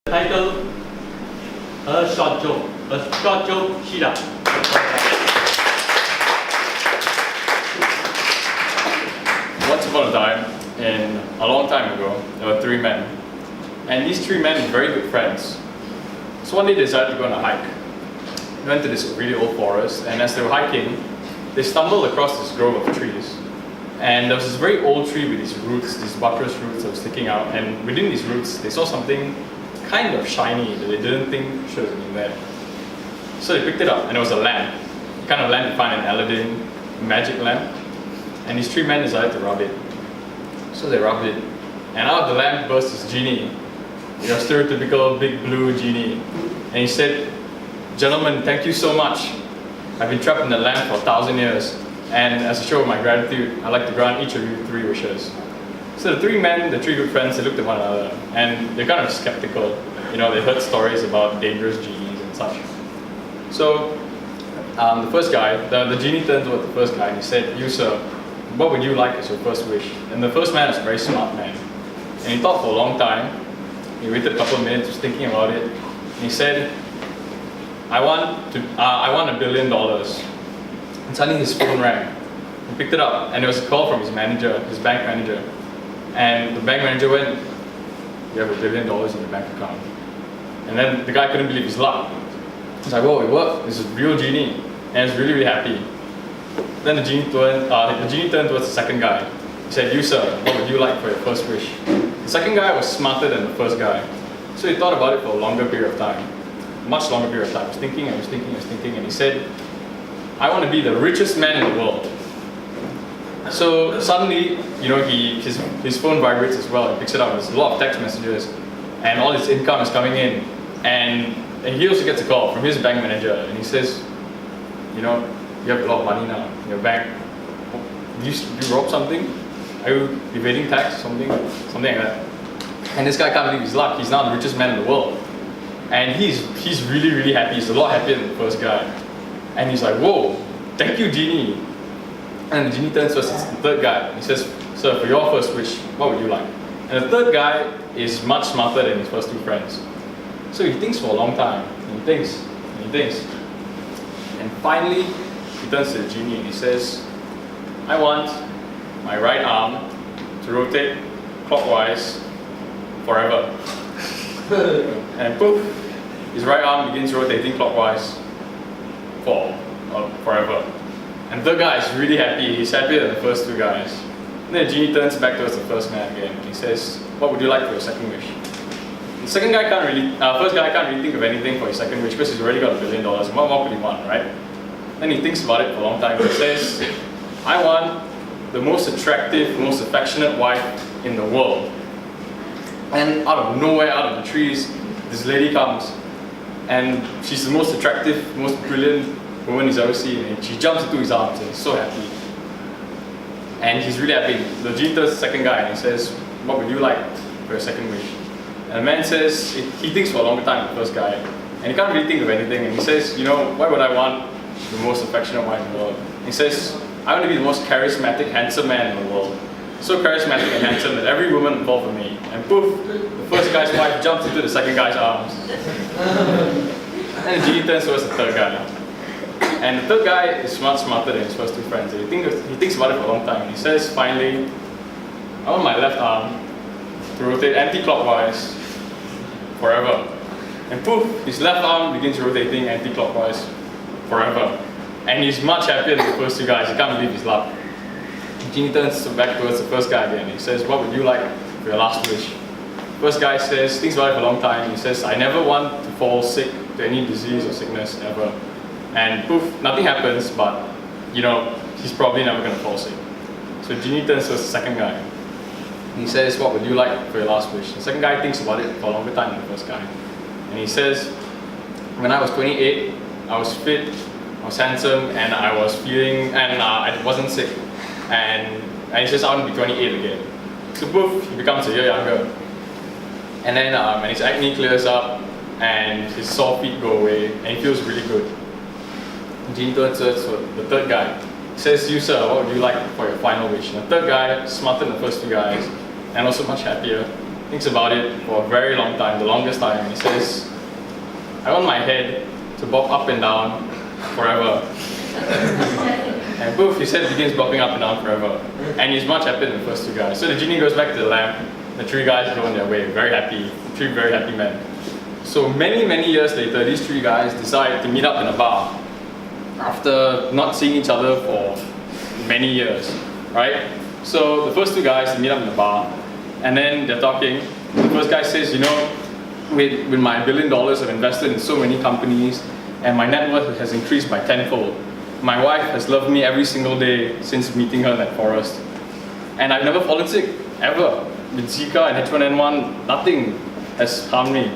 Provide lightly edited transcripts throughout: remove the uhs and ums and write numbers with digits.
Title, A Short Joke, Shira. Once upon a time, and a long time ago, there were three men. And these three men were very good friends. So one day they decided to go on a hike. They went to this really old forest, and as they were hiking, they stumbled across this grove of trees. And there was this very old tree with these roots, these buttress roots that were sticking out, and within these roots, they saw something kind of shiny that they didn't think should have been there. So they picked it up, and it was a lamp. The kind of lamp you find in Aladdin, magic lamp. And these three men decided to rub it. So they rubbed it, and out of the lamp burst this genie, your stereotypical big blue genie. And he said, "Gentlemen, thank you so much. I've been trapped in the lamp for 1,000 years, and as a show of my gratitude, I'd like to grant each of you 3 wishes." So the three men, the three good friends, they looked at one another, and they're kind of skeptical. You know, they heard stories about dangerous genies and such. So the first guy, the genie turned toward the first guy and he said, "You sir, what would you like as your first wish?" And the first man was a very smart man. And he thought for a long time. He waited a couple of minutes, was thinking about it. And he said, I want $1 billion. And suddenly his phone rang. He picked it up, and it was a call from his manager, his bank manager. And the bank manager went, "You have $1 billion in your bank account." And then the guy couldn't believe his luck. He's like, "Whoa, it worked. This is a real genie." And he was really, really happy. Then the genie turned towards the second guy. He said, "You sir, what would you like for your first wish?" The second guy was smarter than the first guy. So he thought about it for a longer period of time. Much longer period of time. He was thinking and he said, "I want to be the richest man in the world." So suddenly, you know, his phone vibrates as well. He picks it up. There's a lot of text messages, and all his income is coming in. And he also gets a call from his bank manager, and he says, "You know, you have a lot of money now in your bank. Do you rob something? Are you evading tax? Something like that." And this guy can't believe his luck. He's now the richest man in the world, and he's really, really happy. He's a lot happier than the first guy. And he's like, "Whoa, thank you, genie." And the genie turns to the third guy. He says, "Sir, for your first wish, what would you like?" And the third guy is much smarter than his first two friends. So he thinks for a long time. And he thinks. And finally, he turns to the genie and he says, "I want my right arm to rotate clockwise forever." And poof, his right arm begins rotating clockwise forever. And the third guy is really happy. He's happier than the first two guys. And then the genie turns back towards the first man again. He says, "What would you like for your second wish?" The first guy can't really think of anything for his second wish because he's already got $1 billion. What more could he want, right? Then he thinks about it for a long time. He says, "I want the most attractive, most affectionate wife in the world." And out of nowhere, out of the trees, this lady comes. And she's the most attractive, most brilliant woman he's ever seen. And she jumps into his arms and he's so happy. And he's really happy. The genie turns to the second guy and he says, "What would you like for your second wish?" And the man says, he thinks for a longer time than the first guy. And he can't really think of anything. And he says, "You know, why would I want the most affectionate wife in the world?" He says, "I want to be the most charismatic, handsome man in the world. So charismatic and handsome that every woman will fall for me." And poof, the first guy's wife jumps into the second guy's arms. And the genie turns towards the third guy. And the third guy is much smarter than his first two friends. He thinks about it for a long time. And he says, finally, "I want my left arm to rotate anti-clockwise forever." And poof, his left arm begins rotating anti-clockwise forever. And he's much happier than the first two guys. He can't believe his luck. The genie turns back towards the first guy again. He says, "What would you like for your last wish?" First guy thinks about it for a long time. He says, "I never want to fall sick to any disease or sickness ever." And poof, nothing happens, but you know, he's probably never going to fall sick. So genie turns to the second guy. And he says, "What would you like for your last wish?" The second guy thinks about it for a longer time than the first guy. And he says, "When I was 28, I was fit, I was handsome, and I wasn't sick." And he says, "I want to be 28 again." So poof, he becomes a year younger. And then when his acne clears up and his sore feet go away and he feels really good. Genie turns to the third guy. He says, "You sir, what would you like for your final wish?" And the third guy, smarter than the first two guys, and also much happier. thinks about it for a very long time, the longest time, and he says, I want my head to bob up and down forever. And poof, his head begins bobbing up and down forever. And he's much happier than the first two guys. So the genie goes back to the lamp, the three guys go on their way, very happy, three very happy men. So many years later, these three guys decide to meet up in a bar after not seeing each other for many years, right? So the first two guys meet up in the bar, and then they're talking. The first guy says, you know, with my $1 billion I've invested in so many companies, and my net worth has increased by tenfold. My wife has loved me every single day since meeting her in that forest. And I've never fallen sick, ever. With Zika and H1N1, nothing has harmed me.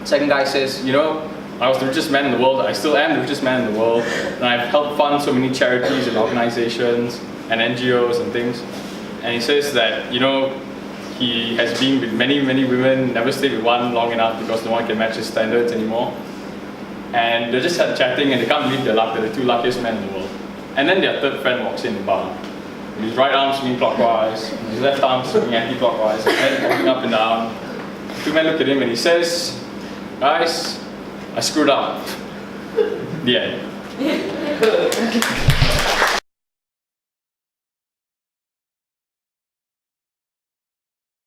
Second guy says, you know, I was the richest man in the world, I still am the richest man in the world, and I've helped fund so many charities and organizations and NGOs and things. And he says that, you know, he has been with many women, never stayed with one long enough because no one can match his standards anymore. And they just had chatting and they can't believe their luck, they're the two luckiest men in the world. And then their third friend walks in the bar. With his right arm swinging clockwise, his left arm swinging anti-clockwise, his head walking up and down. The two men look at him and he says, guys, I screwed up. The end.